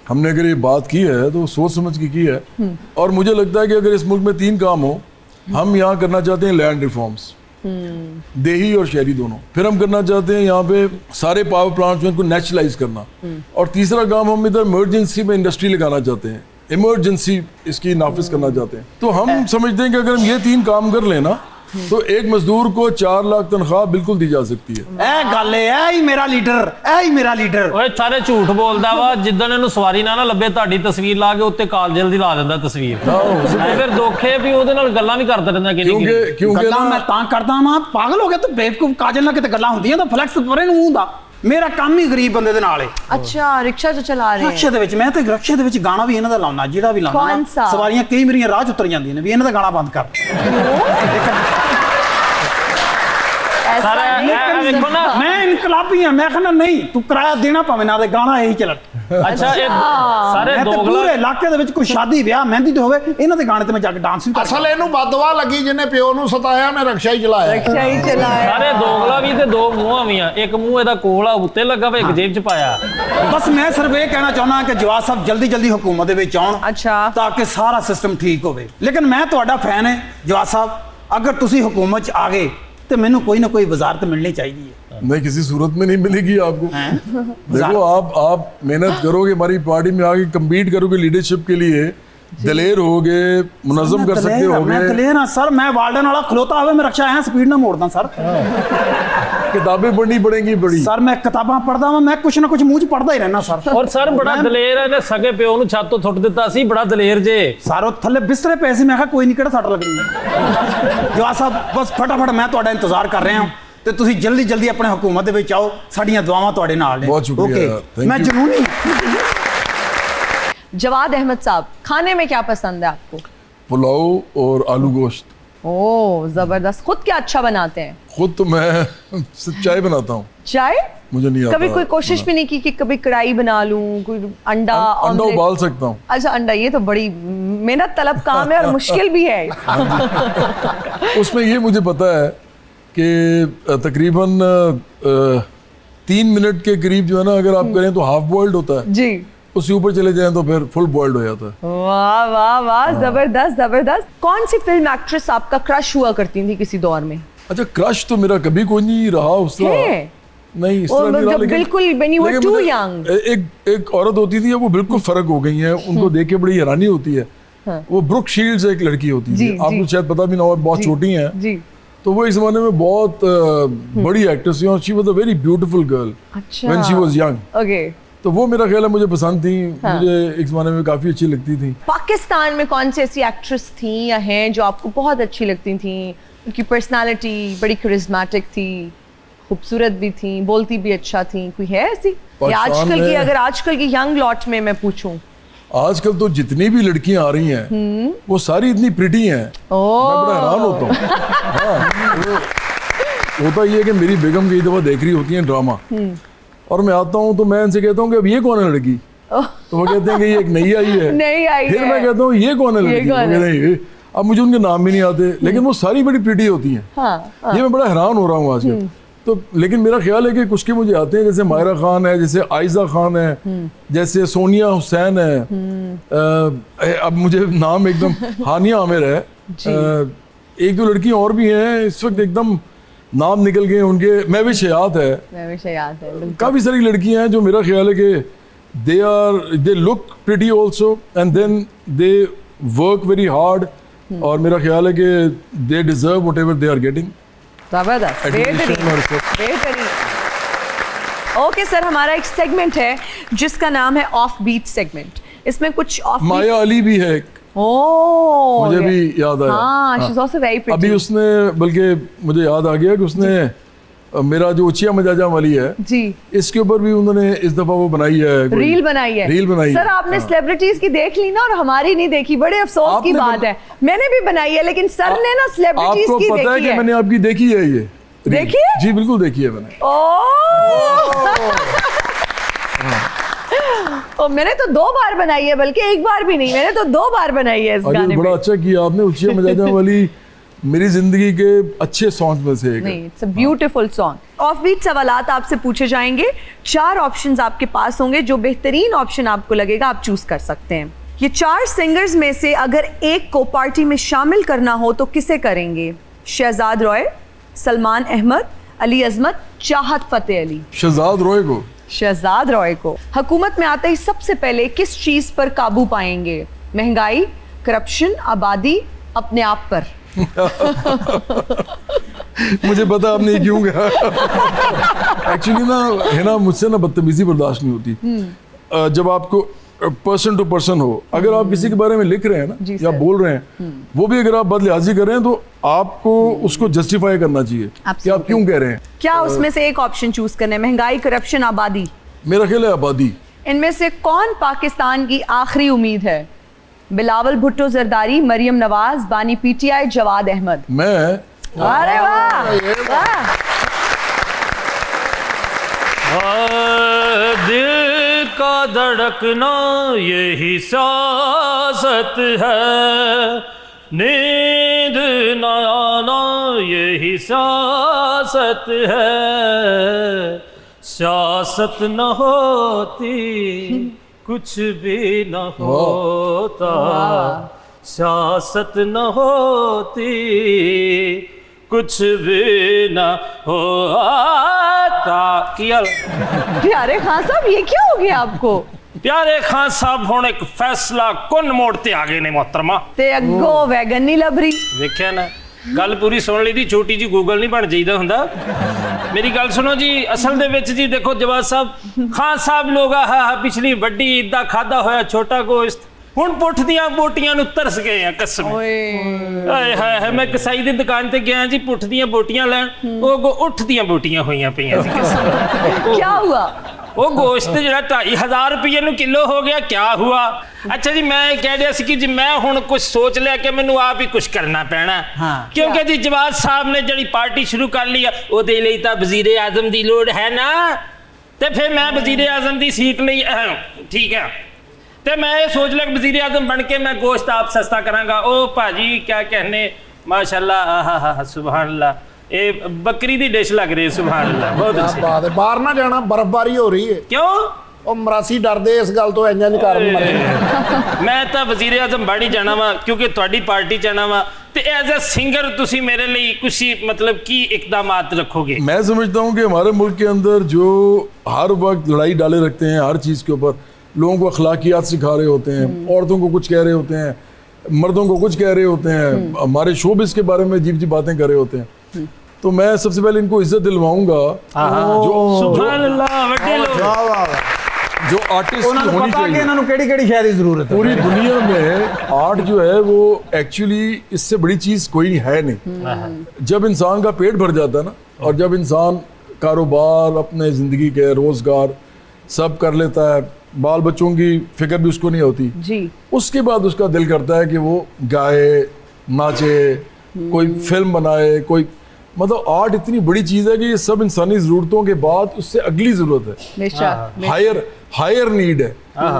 हमने अगर ये बात की है तो सोच समझ के की है। और मुझे लगता है कि अगर इस मुल्क में 3 काम हो, हम यहाँ करना चाहते हैं लैंड रिफॉर्म्स, देही और शहरी दोनों। फिर हम करना चाहते हैं यहाँ पे सारे पावर प्लांट्स में इनको नेचुरलाइज करना। और तीसरा काम हम इधर इमरजेंसी में इंडस्ट्री लगाना चाहते हैं, इमरजेंसी इसकी नाफिज करना चाहते हैं। तो हम समझते हैं कि अगर हम ये 3 काम कर लेना तो एक मजदूर को 4 लाख तनख्वाह बिल्कुल दी जा सकती है। ए गल है, ही मेरा लीडर, ए ही मेरा लीडर। ਓਏ ਸਾਰੇ ਝੂਠ ਬੋਲਦਾ ਵਾ। ਜਿੱਦਣ ਇਹਨੂੰ ਸਵਾਰੀ ਨਾ ਲੱਭੇ, ਤੁਹਾਡੀ ਤਸਵੀਰ ਲਾ ਕੇ ਉੱਤੇ ਕਾਲਜਲ ਦੀ ਲਾ ਦਿੰਦਾ ਤਸਵੀਰ। ਫਿਰ ਦੋਖੇ ਵੀ ਉਹਦੇ ਨਾਲ ਗੱਲਾਂ ਵੀ ਕਰਦਾ ਰਹਿੰਦਾ क्योंकि ਗੱਲਾਂ ਮੈਂ ਤਾਂ ਕਰਦਾ ਵਾਂ, ਪਾਗਲ ਹੋ ਗਿਆ ਤੂੰ? ਬੇਵਕੂਫ, ਕਾਜਲ ਨਾਲ ਕਿਤੇ ਗੱਲਾਂ ਹੁੰਦੀਆਂ ਤਾਂ ਫਲੈਕਸ ਪਰੇ ਨੂੰ ਹੁੰਦਾ। ਮੇਰਾ ਕੰਮ ਹੀ ਗਰੀਬ ਬੰਦੇ ਦੇ ਨਾਲ ਹੈ। अच्छा, रिक्शा जो चला रहे हैं। ਰਕਸ਼ੇ ਦੇ ਵਿੱਚ, ਮੈਂ ਤੇ ਰਕਸ਼ੇ ਦੇ ਵਿੱਚ ਗਾਣਾ ਵੀ ਇਹਨਾਂ ਦਾ ਲਾਉਣਾ, ਜਿਹੜਾ ਵੀ ਲਾਉਣਾ ਕੌਣ ਸਾ? ਸਵਾਰੀਆਂ ਕਈ ਮੇਰੀਆਂ ਰਾਹ 'ਚ ਉਤਰ ਜਾਂਦੀਆਂ ਨੇ ਵੀ ਇਹਨਾਂ ਦਾ ਗਾਣਾ ਬੰਦ ਕਰ। ऐसा नहीं कर देखो ना, सकता। ਮੈਂ ਇਨਕਲਾਬੀ ਆ। ਮੈਂ ਕਹਿੰਦਾ ਨਹੀਂ, ਤੂੰ ਕਿਰਾਇਆ ਦੇਣਾ ਭਾਵੇਂ ਨਾ ਦੇ, ਗਾਣਾ ਇਹੀ ਚੱਲਣ। ਅੱਛਾ, ਇਹ ਸਾਰੇ ਮੈਂ ਤੇ ਦੋਗਲਾ ਪੂਰੇ ਇਲਾਕੇ ਦੇ ਵਿੱਚ ਕੋਈ ਸ਼ਾਦੀ ਵਿਆਹ ਮਹਿੰਦੀ ਤੇ ਹੋਵੇ, ਇਹਨਾਂ ਦੇ ਗਾਣੇ ਤੇ ਮੈਂ ਜਾ ਕੇ ਡਾਂਸ ਵੀ ਕਰ ਅਸਲ ਇਹਨੂੰ ਬਦਦੁਆ ਲੱਗੀ, ਜਿਹਨੇ ਪਿਓ ਨੂੰ ਸਤਾਇਆ, ਉਹਨੇ ਰਕਸ਼ਾ ਹੀ ਚਲਾਇਆ। रिक्शा ही चलाया। ਸਾਰੇ ਦੋਗਲਾ ਵੀ ਤੇ 2 ਮੂੰਹਾਂ ਵੀ ਆ। ਇੱਕ ਮੂੰਹ ਇਹਦਾ ਕੋਲ ਆ, ਉੱਤੇ ਲੱਗਾ ਵਾ, ਇੱਕ ਜੇਬ 'ਚ ਪਾਇਆ। ਬਸ ਮੈਂ ਸਿਰਫ ਇਹ ਕਹਿਣਾ ਚਾਹੁੰਦਾ ਕਿ ਜਵਾਦ ਸਾਹਿਬ ਜਲਦੀ ਜਲਦੀ ਹੁਕੂਮਤ ਦੇ ਵਿੱਚ ਆਉਣ, अच्छा, ਤਾਂ ਕਿ ਸਾਰਾ ਸਿਸਟਮ ਠੀਕ ਹੋਵੇ। ਲੇਕਿਨ ਮੈਂ ਤੁਹਾਡਾ ਫੈਨ ਹੈ ਜਵਾਦ ਸਾਹਿਬ, ਅਗਰ ਤੁਸੀਂ ਹੁਕੂਮਤ 'ਚ ਆ ਗਏ तो मैनू कोई ना कोई वजारत मिलनी चाहिए है। नहीं, किसी सूरत में नहीं मिलेगी आपको। देखो, आप मेहनत करोगे, हमारी पार्टी में आगे कम्पीट करोगे लीडरशिप के लिए, दलेर होगे, मुनज़्ज़म कर सकते होगे। मैं दलेर हाँ सर, मैं वार्डन वाला खलोता हुआ, मैं रक्षा आया स्पीड ना मोड़दा सर। किताबें पढ़नी पड़ेंगी बड़ी। सर मैं किताबां पढ़दा वां, मैं कुछ ना कुछ मुंह च पढ़दा ही रहना सर। और सर बड़ा दलेर है, सगे प्यो ਨੂੰ ਛੱਤ ਤੋਂ ਸੁੱਟ ਦਿੱਤਾ ਸੀ, ਬੜਾ ਦਲੇਰ ਜੇ। ਸਾਰੋ ਥੱਲੇ ਬਿਸਤਰੇ ਪਏ ਸੀ, ਮੈਂ ਕਿਹਾ ਕੋਈ ਨਹੀਂ, ਕਿਹੜਾ ਸੱਟ ਲੱਗਣੀ। ਜਵਾਦ ਸਾਹਿਬ ਬਸ ਫਟਾਫਟ ਮੈਂ ਤੁਹਾਡਾ ਇੰਤਜ਼ਾਰ ਕਰ ਰਿਹਾ ਹਾਂ ਤੇ ਤੁਸੀਂ ਜਲਦੀ ਜਲਦੀ ਆਪਣੇ ਹੁਕੂਮਤ ਦੇ ਵਿੱਚ ਆਓ, ਸਾਡੀਆਂ ਦੁਆਵਾਂ ਤੁਹਾਡੇ ਨਾਲ ਨੇ। ਬਹੁਤ ਸ਼ੁਕਰੀਆ, ਓਕੇ, ਮੈਂ ਜਨੂਨੀ। जवाद अहमद साहब, खाने में क्या पसंद है आपको? पुलाव और आलू गोश्त। ओह जबरदस्त। खुद क्या अच्छा बनाते हैं? खुद तो मैं सिर्फ चाय बनाता हूँ, चाय? मुझे नहीं आता। कभी कोई कोशिश भी नहीं की कि कभी कढ़ाई बना लूं, कोई अंडा अंडा उबाल सकता हूँ। अच्छा, अंडा, ये तो बड़ी मेहनत तलब काम है और मुश्किल भी है। उसमें ये मुझे पता है कि तकरीबन 3 मिनट के करीब जो है ना, अगर आप करें तो हाफ बॉइल्ड होता है जी, उससे ऊपर चले जाएं तो फिर फुल बॉइल्ड हो जाता है। वाह वाह वाह, जबरदस्त जबरदस्त। कौन सी फिल्म एक्ट्रेस आपका क्रश हुआ करती थी किसी दौर में? अच्छा, क्रश तो मेरा कभी कोई नहीं रहा उस तरह। नहीं, इस तरह नहीं रहा, लेकिन बिल्कुल when you were too young। एक औरत होती थी, वो बिल्कुल फर्क हो गई है, उनको देख के बड़ी हैरानी होती है। वो ब्रुक शील्ड्स एक लड़की होती थी, आपको शायद पता भी ना हो, बहुत छोटी हैं जी। तो वो इस जमाने में बहुत बड़ी एक्ट्रेस थी और she was a very beautiful girl when she was young. Okay, तो वो मेरा ख्याल है मुझे पसंद थी। मुझे एक जमाने में काफी अच्छी लगती थी। पाकिस्तान में कौन सी ऐसी एक्ट्रेस थी या हैं जो आपको बहुत अच्छी लगती थी? उनकी पर्सनालिटी बड़ी करिश्मेटिक थी, खूबसूरत भी थी, बोलती भी अच्छा थी, कोई है ऐसी? या आजकल की, अगर आजकल की यंग लॉट में मैं पूछूं? आजकल तो जितनी भी लड़कियां आ रही हैं वो सारी इतनी प्रिटी हैं, मैं बड़ा हैरान होता हूँ। हाँ, होता ये है कि मेरी बेगम कई दफ़ा देख रही होती हैं ड्रामा, और मैं आता हूँ तो मैं इनसे कहता हूँ कि अब ये कौन है लड़की, तो तो वो कहते हैं कि ये एक नई आई है, नई आई फिर है। मैं कहता हूँ ये कौन है ये लड़की, कौन वो है? कहते हैं ये। अब मुझे उनके नाम भी नहीं आते, लेकिन वो सारी बड़ी प्रिटी होती हैं। हाँ, ये मैं बड़ा हैरान हो रहा हूँ आजकल। तो लेकिन मेरा ख्याल है कि कुछ के मुझे आते हैं, जैसे मायरा खान है, जैसे आयजा खान है, जैसे सोनिया हुसैन है, अब मुझे नाम एकदम हानिया आमिर है, एक दो लड़कियां और भी हैं इस वक्त एकदम नाम निकल गए उनके, महविश हयात है, महविश हयात है, काफ़ी सारी लड़कियां हैं जो मेरा ख्याल है कि they look pretty also and then they work very hard, और मेरा ख्याल है कि they deserve whatever they are getting. जबरदस्त, बेहतरीन। ओके सर, हमारा एक सेगमेंट है जिसका नाम है ऑफ बीट सेगमेंट। इसमें कुछ ऑफ माया अली भी है, ओह मुझे भी याद आया। हाँ, she's also very pretty। अभी उसने, बल्कि मुझे याद आ गया कि उसने मेरा जो उचिया मजाजा वाली है जी, इसके ऊपर भी उन्होंने इस दफा वो बनाई है, रील बनाई है। सर आपने सेलिब्रिटीज की देख ली ना और हमारी नहीं देखी, बड़े अफसोस की बात है। मैंने भी बनाई है, लेकिन सर ने ना सेलिब्रिटीज की देखी है। आपको पता है कि मैंने आपकी देखी है ये? देखी है? जी बिल्कुल देखी है मैंने। ओ मैंने तो 2 बार बनाई है, बल्कि 1 बार भी नहीं, मैंने तो 2 बार बनाई है इस गाने बड़ा अच्छा किया आपने। उचिया मजाजा वाली मेरी जिंदगी के अच्छे सॉन्ग में से एक है। नहीं, it's a beautiful song. Off beat सवालात आपसे पूछे जाएंगे, 4 ऑप्शंस आपके पास होंगे, जो बेहतरीन ऑप्शन आपको लगेगा आप चूज कर सकते हैं। ये 4 सिंगर्स में से अगर एक को पार्टी में शामिल करना हो तो किसे करेंगे? शहजाद रॉय, सलमान अहमद, अली अजमत, चाहत फतेह अली। शहजाद रॉय को। शहजाद रॉय को। हुकूमत में आते ही सबसे पहले किस चीज पर काबू पाएंगे? महंगाई, करप्शन, आबादी, अपने आप पर? मुझे पता आपने ये क्यों कहा। एक्चुअली ना है ना, मुझसे ना बदतमीजी बर्दाश्त नहीं होती। जब आपको पर्सन टू पर्सन हो, अगर आप किसी के बारे में लिख रहे हैं ना या बोल रहे हैं, वो भी अगर आप बदलियाजी कर रहे हैं तो आपको उसको जस्टिफाई करना चाहिए कि आप क्यों कह रहे हैं। क्या उसमें से एक ऑप्शन चूज करना है? महंगाई, करप्शन, आबादी? मेरा ख्याल है आबादी। इनमें से कौन पाकिस्तान की आखिरी उम्मीद है? बिलावल भुट्टो जरदारी, मरियम नवाज, बानी पीटीआई, जवाद अहमद? मैं। अरे वाह, दिल का धड़कना यही सियासत है, नींद न आना यही सियासत है, सियासत न होती कुछ भी न होता, सियासत न होती कुछ भी न होता। प्यारे खान साहब, ये क्या हो गया आपको? प्यारे खान साहब हुण एक फैसला कुन मोड़ ते आ गए ने मोहतरमा, ते अगो वैगन नहीं लभ रही। देखिया ना, गल पूरी सुन ली थी, छोटी जी गूगल नहीं बन जाइदा हुंदा। मेरी गल सुनो जी, असल दे विच जी देखो जवाद साहब, खान साहब लोग पिछली वड्डी ईद दा खादा होया छोटा गोश्त हुण पुठ दियां बोटियां नूं तरस गए हैं कसम। हाय हाय, मैं कसाई दी दुकान ते गया जी पुठ दियां बोटियां लैण, ओ उठ दियां बोटियां होईयां पईयां जी कसम। क्या हुआ? वो गोश्त जो 2500 रुपये ਨੂੰ किलो हो गया, क्या हुआ? अच्छा जी, मैं कह रहा कि जी मैं हुण कुछ सोच लिया कि मैनू आप ही कुछ करना पैना, क्योंकि जी जवाद साहब ने जी पार्टी शुरू कर ली है, ਉਹਦੇ ਲਈ ਤਾਂ वजीर आजम की लोड़ है ना, तो फिर मैं वजीर आजम की सीट ਲਈ ठीक है, तो मैं ये सोच लिया वजीर आजम बन के मैं गोश्त आप सस्ता करांगा। ओ भाजी क्या कहने, माशाल्लाह, सुभान अल्लाह, ये बकरी दी डिश लग रही है, सुभान अल्लाह, बहुत अच्छी बात है। बाहर ना जाना, बर्फबारी हो रही है। क्यों? ਉਹ ਮਰਾਸੀ ਡਰਦੇ ਇਸ ਗੱਲ ਤੋਂ, ਇੰਜਾਂ ਨਹੀਂ ਕਾਰਨ ਮਰੇ। मैं तो वजीर आजम बन ही जाना वा, क्योंकि तुहाडी पार्टी जाना वा, तो एज ए सिंगर तुसी मेरे लिए कुछ मतलब की इकदामात रखोगे? मैं समझता हूँ कि हमारे मुल्क के अंदर जो हर वक्त लड़ाई डाले रखते हैं हर चीज़ के ऊपर, लोगों को अखलाकियात सिखा रहे होते हैं, औरतों को कुछ कह रहे होते हैं, मर्दों को कुछ कह रहे होते हैं, हमारे शोबिस के बारे में अजीब अजीब बातें कर रहे होते हैं, तो मैं सबसे पहले इनको इज्जत दिलवाऊंगा जो आर्टिस्ट की होनी चाहिए। इन्होंने केड़ी-केड़ी शय दी जरूरत है। पूरी दुनिया में आर्ट जो है वो एक्चुअली इससे बड़ी चीज़ कोई है नहीं। जब इंसान का पेट भर जाता है ना, और जब इंसान कारोबार, अपने ज़िंदगी के रोज़गार सब कर लेता है, बाल बच्चों की फिक्र भी उसको नहीं होती जी, उसके बाद उसका दिल करता है कि वो गाए, नाचे, कोई फिल्म बनाए, कोई मतलब आर्ट इतनी बड़ी चीज है कि ये सब इंसानी जरूरतों के बाद उससे अगली जरूरत है, बेशक हायर नीड है।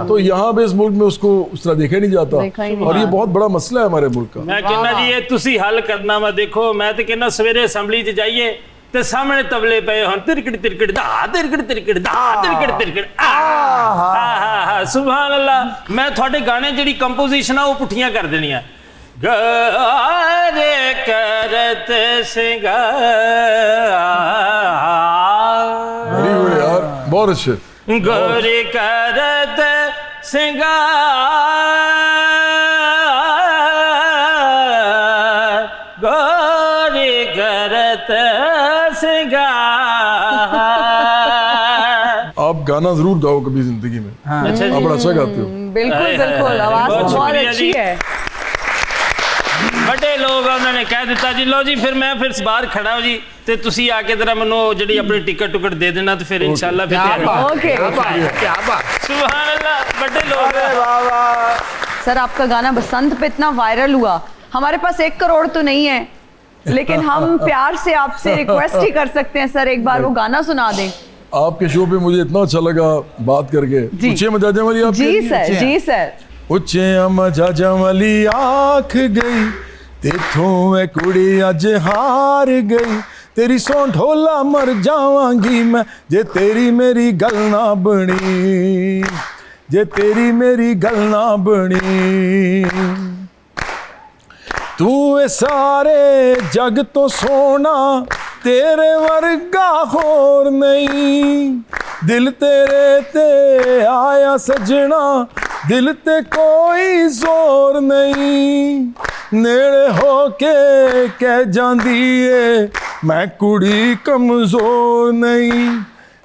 तो यहाँ पे इस मुल्क में उसको उस तरह देखा नहीं जाता, और ये बहुत बड़ा मसला है हमारे मुल्क का। मैं कहना जी ये तुसी हल करना वा। देखो मैं तो कहना सवेरे असैम्बली च जाइए ते सामने तबले पे हुन तिरकड़ तिरकड़ दा तिरकड़ तिरकड़ दा तिरकड़ तिरकड़ सुभान अल्लाह। मैं थोड़े गाने जिहड़ी कंपोजिशन आ वो पुठियां कर देनियां। गारे करत सिंगार, वेरी गुड यार, बहुत अच्छे। गोरी करत सिंगार, गोरी करत सिंगार। आप गाना जरूर गाओ कभी जिंदगी में। अच्छा आप बड़ा अच्छा गाते हो। बिल्कुल बिल्कुल, आवाज बहुत अच्छी है। बड़े लोग उन्होंने कह दिता जी लो जी फिर मैं फिर बाहर खड़ा हो जी ते तुसी आके जरा मैनू जिहड़ी अपनी टिकट टुकट दे देना तो फिर इंशाल्लाह फिर ओके। सुभान अल्लाह, बड़े लोग। सर आपका गाना बसंत पे इतना वायरल हुआ, हमारे पास 1 करोड़ तो नहीं है, लेकिन हम प्यार से आपसे रिक्वेस्ट ही कर सकते हैं सर, एक बार वो गाना सुना दें। आपके शो पे मुझे इतना अच्छा लगा बात करके। पूछिए मजाजा वाली आप। जी सर, जी सर। उच्चे मजाजा वाली आख गई तेथों मैं कुड़ी अज हार गई, तेरी सौ ढोला मर जावांगी मैं जे तेरी मेरी गल ना बनी, जे तेरी मेरी गल ना बनी। तू ए सारे जग तो सोना तेरे वर्गा होर नहीं, दिल तेरे ते आया सजना, दिल ते कोई जोर नहीं, नेड़े होके कह जांदी है मैं कुड़ी कमजोर नहीं,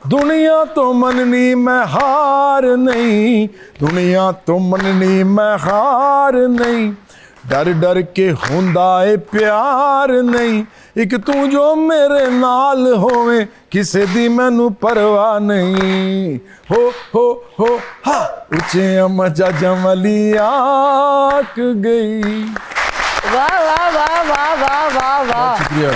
दुनिया तो मननी मैं हार नहीं, दुनिया तो मननी मैं हार नहीं, डर डर के हुंदा ए प्यार नहीं, एक तू जो मेरे नाल होवे किसे दी मैनू परवाह नहीं। हो हा उच्चे मजाजा वाली आक गई। वाह वाह वाह वाह वाह वाह वाह, शुक्रिया।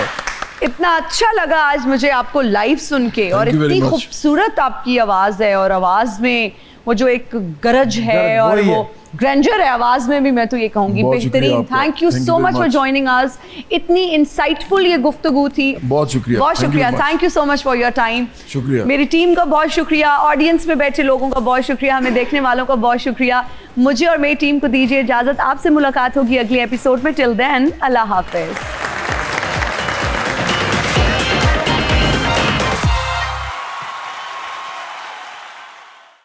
इतना अच्छा लगा आज मुझे आपको लाइव सुन के, और you very इतनी much. खूबसूरत आपकी आवाज है, और आवाज में वो जो एक गरज है और वो ग्रैंडर है आवाज में भी, मैं तो ये कहूंगी बेहतरीन। Thank you so much for joining us. इतनी इंसाइटफुल ये गुफ्तगू थी। बहुत शुक्रिया, बहुत शुक्रिया। Thank you so much for your time. शुक्रिया। मेरी टीम का बहुत शुक्रिया, ऑडियंस में बैठे लोगों का बहुत शुक्रिया, हमें देखने वालों का बहुत शुक्रिया। मुझे और मेरी टीम को दीजिए इजाजत, आपसे मुलाकात होगी अगले एपिसोड में। टिल देन अल्लाह हाफिज।